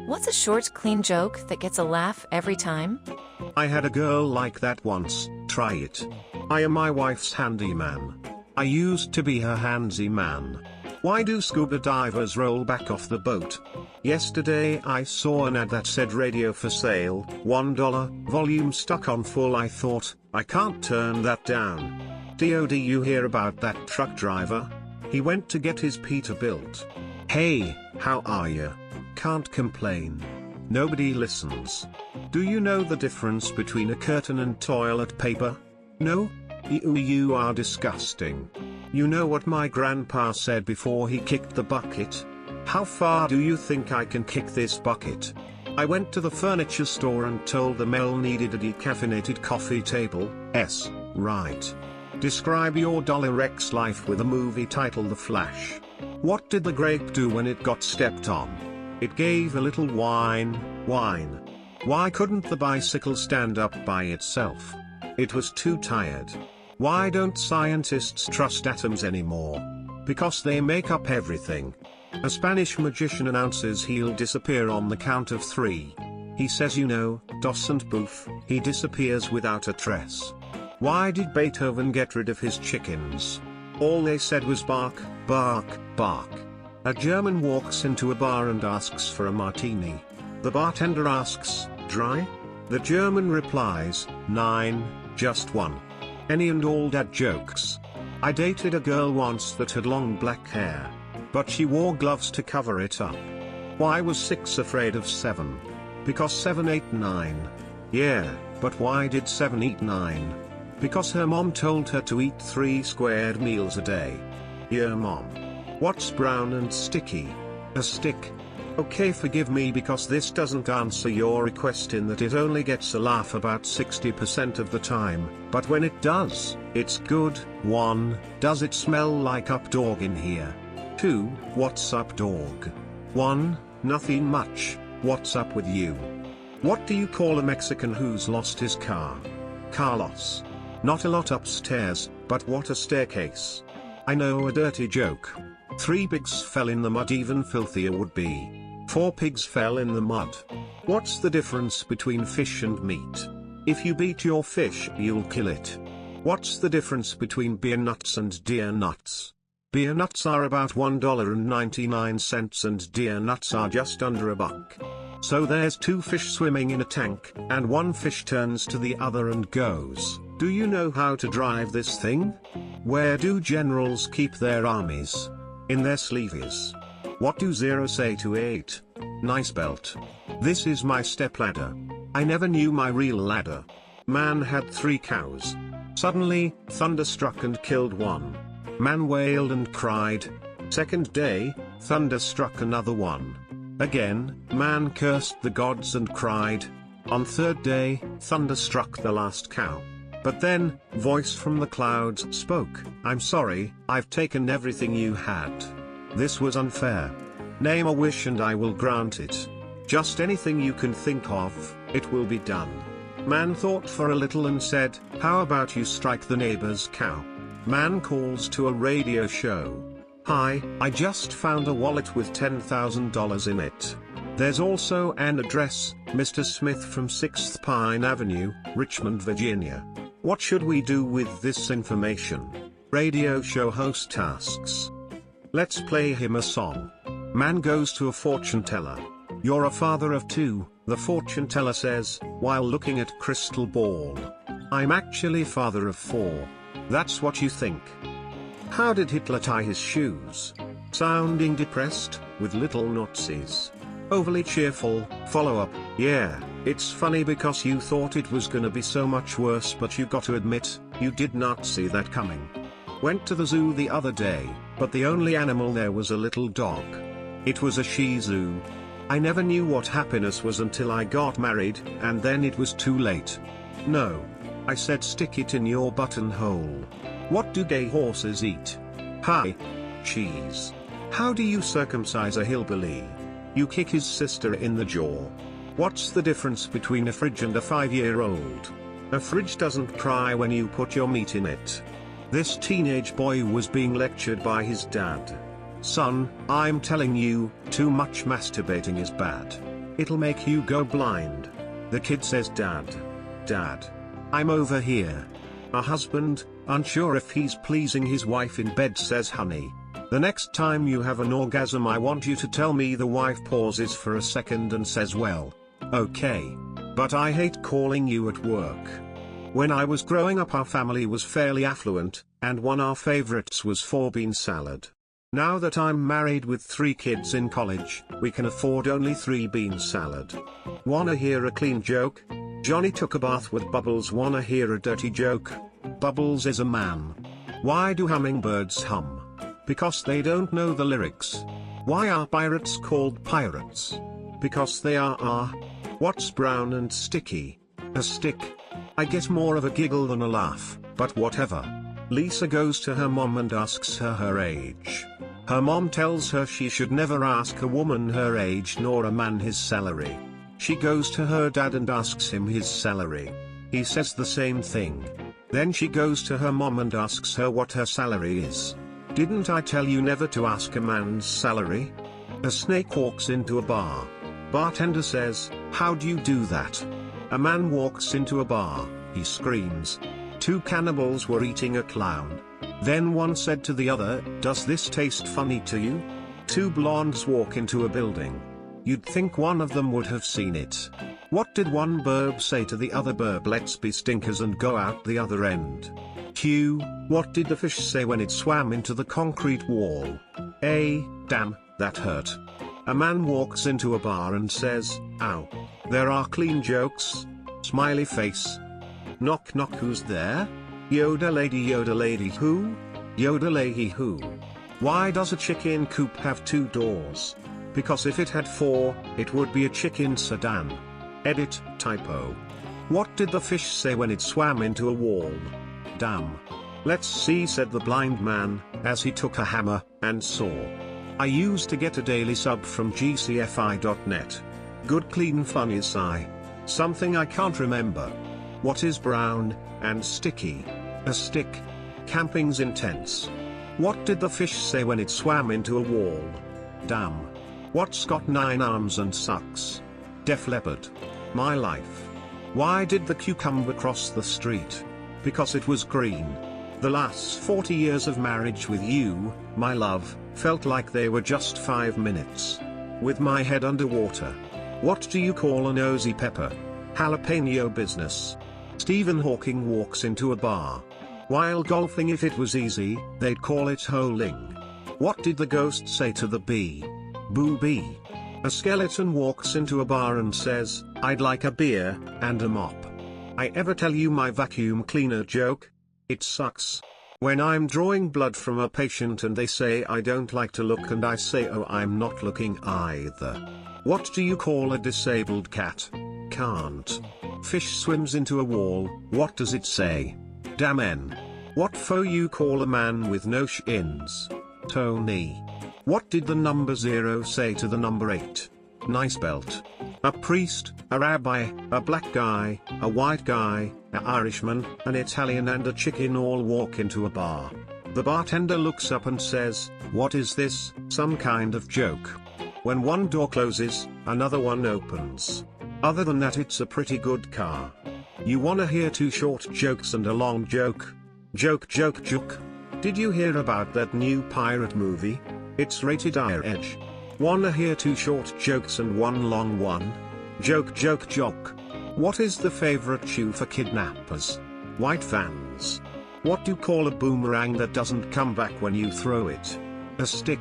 What's a short, clean joke that gets a laugh every time? I had a girl like that once, try it. I am my wife's handyman. I used to be her handsy man. Why do scuba divers roll back off the boat? Yesterday I saw an ad that said radio for sale, $1, volume stuck on full. I thought, I can't turn that down. DOD, you hear about that truck driver? He went to get his Peterbilt. Hey, how are ya? Can't complain. Nobody listens. Do you know the difference between a curtain and toilet paper? No? You are disgusting. You know what my grandpa said before he kicked the bucket? How far do you think I can kick this bucket? I went to the furniture store and told them Mel needed a decaffeinated coffee table. Right. Describe your $X life with a movie title The Flash. What did the grape do when it got stepped on? It gave a little whine. Why couldn't the bicycle stand up by itself? It was too tired. Why don't scientists trust atoms anymore? Because they make up everything. A Spanish magician announces he'll disappear on the count of 3. He says dos and poof, he disappears without a trace. Why did Beethoven get rid of his chickens? All they said was bark, bark, bark. A German walks into a bar and asks for a martini. The bartender asks, dry? The German replies, 9, just 1. Any and all dad jokes. I dated a girl once that had long black hair. But she wore gloves to cover it up. Why was 6 afraid of 7? Because 7 ate 9. Yeah, but why did 7 eat 9? Because her mom told her to eat 3 squared meals a day. Yeah, mom. What's brown and sticky? A stick. Okay, forgive me because this doesn't answer your request in that it only gets a laugh about 60% of the time, but when it does, it's good. 1. Does it smell like up dog in here? 2. What's up dog? 1. Nothing much, what's up with you? What do you call a Mexican who's lost his car? Carlos. Not a lot upstairs, but what a staircase. I know a dirty joke. 3 pigs fell in the mud, even filthier would be. 4 pigs fell in the mud. What's the difference between fish and meat? If you beat your fish, you'll kill it. What's the difference between beer nuts and deer nuts? Beer nuts are about $1.99 and deer nuts are just under $1. So there's 2 fish swimming in a tank, and one fish turns to the other and goes, do you know how to drive this thing? Where do generals keep their armies? In their sleeves. What do 0 say to 8? Nice belt. This is my stepladder. I never knew my real ladder. Man had 3 cows. Suddenly, thunder struck and killed one. Man wailed and cried. Second day, thunder struck another one. Again, man cursed the gods and cried. On third day, thunder struck the last cow. But then, voice from the clouds spoke, I'm sorry, I've taken everything you had. This was unfair. Name a wish and I will grant it. Just anything you can think of, it will be done. Man thought for a little and said, how about you strike the neighbor's cow? Man calls to a radio show. Hi, I just found a wallet with $10,000 in it. There's also an address, Mr. Smith from 6th Pine Avenue, Richmond, Virginia. What should we do with this information? Radio show host asks. Let's play him a song. Man goes to a fortune teller. You're a father of 2, the fortune teller says, while looking at crystal ball. I'm actually father of 4. That's what you think. How did Hitler tie his shoes? Sounding depressed, with little Nazis. Overly cheerful, follow-up, yeah, it's funny because you thought it was gonna be so much worse, but you got to admit, you did not see that coming. Went to the zoo the other day, but the only animal there was a little dog. It was a Shih Tzu. I never knew what happiness was until I got married, and then it was too late. No. I said stick it in your buttonhole. What do gay horses eat? Hi. Cheese. How do you circumcise a hillbilly? You kick his sister in the jaw. What's the difference between a fridge and a 5-year-old? A fridge doesn't cry when you put your meat in it. This teenage boy was being lectured by his dad. Son, I'm telling you, too much masturbating is bad. It'll make you go blind. The kid says, Dad. Dad. I'm over here. A husband, unsure if he's pleasing his wife in bed, says, Honey, the next time you have an orgasm I want you to tell me. The wife pauses for a second and says, well, okay. But I hate calling you at work. When I was growing up our family was fairly affluent, and one of our favorites was 4-bean salad. Now that I'm married with 3 kids in college, we can afford only 3-bean salad. Wanna hear a clean joke? Johnny took a bath with Bubbles. Wanna hear a dirty joke? Bubbles is a man. Why do hummingbirds hum? Because they don't know the lyrics. Why are pirates called pirates? Because they are. What's brown and sticky? A stick. I get more of a giggle than a laugh, but whatever. Lisa goes to her mom and asks her age. Her mom tells her she should never ask a woman her age nor a man his salary. She goes to her dad and asks him his salary. He says the same thing. Then she goes to her mom and asks her what her salary is. Didn't I tell you never to ask a man's salary? A snake walks into a bar. Bartender says, how do you do that? A man walks into a bar, he screams. 2 cannibals were eating a clown. Then one said to the other, does this taste funny to you? 2 blondes walk into a building. You'd think one of them would have seen it. What did one burb say to the other burb? Let's be stinkers and go out the other end. Q. What did the fish say when it swam into the concrete wall? A. Damn, that hurt. A man walks into a bar and says, ow. There are clean jokes? Smiley face. Knock knock, who's there? Yoda lady who? Yoda lady who? Why does a chicken coop have 2 doors? Because if it had 4, it would be a chicken sedan. Edit, typo. What did the fish say when it swam into a wall? Damn. Let's see, said the blind man, as he took a hammer and saw. I used to get a daily sub from gcfi.net. Good clean funny sigh. Something I can't remember. What is brown and sticky? A stick. Camping's intense. What did the fish say when it swam into a wall? Damn. What's got 9 arms and sucks? Def Leppard. My life. Why did the cucumber cross the street? Because it was green. The last 40 years of marriage with you, my love, felt like they were just 5 minutes. With my head underwater. What do you call a nosy pepper? Jalapeno business. Stephen Hawking walks into a bar. While golfing, if it was easy, they'd call it holing. What did the ghost say to the bee? Boo-bee. A skeleton walks into a bar and says, I'd like a beer and a mop. I ever tell you my vacuum cleaner joke? It sucks. When I'm drawing blood from a patient and they say I don't like to look and I say, oh, I'm not looking either. What do you call a disabled cat? Can't. Fish swims into a wall, what does it say? Damen. What foe you call a man with no shins? Tony. What did the number 0 say to the number 8? Nice belt. A priest, a rabbi, a black guy, a white guy, an Irishman, an Italian and a chicken all walk into a bar. The bartender looks up and says, what is this, some kind of joke? When one door closes, another one opens. Other than that, it's a pretty good car. You wanna hear 2 short jokes and a long joke? Joke. Did you hear about that new pirate movie? It's rated R edge. Wanna hear 2 short jokes and 1 long one? Joke. What is the favorite shoe for kidnappers? White Vans. What do you call a boomerang that doesn't come back when you throw it? A stick.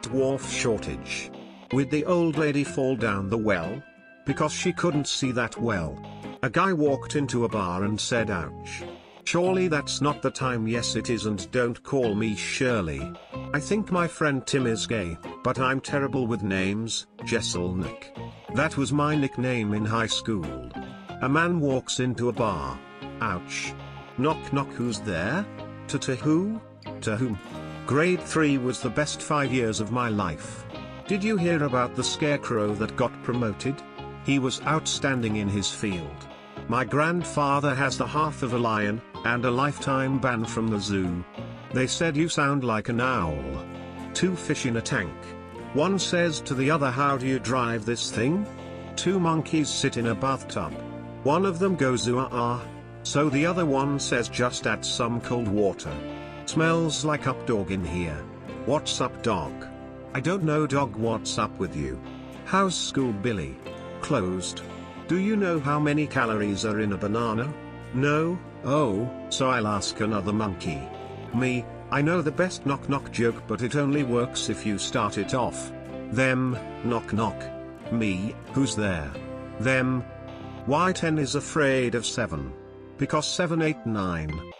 Dwarf shortage. Would the old lady fall down the well? Because she couldn't see that well. A guy walked into a bar and said, ouch. Surely that's not the time. Yes it is, and don't call me Shirley. I think my friend Tim is gay, but I'm terrible with names. Jesselnick. That was my nickname in high school. A man walks into a bar. Ouch. Knock knock, who's there? To who? To whom? Grade 3 was the best 5 years of my life. Did you hear about the scarecrow that got promoted? He was outstanding in his field. My grandfather has the heart of a lion, and a lifetime ban from the zoo. They said you sound like an owl. 2 fish in a tank. One says to the other, how do you drive this thing? Two monkeys sit in a bathtub. One of them goes ooh ah. So the other one says just add some cold water. Smells like up dog in here. What's up dog? I don't know dog, what's up with you? How's school Billy? Closed. Do you know how many calories are in a banana? No? Oh, so I'll ask another monkey. Me, I know the best knock knock joke, but it only works if you start it off. Them, knock knock. Me, who's there? Them. Why 10 is afraid of 7? Because 7 8 9.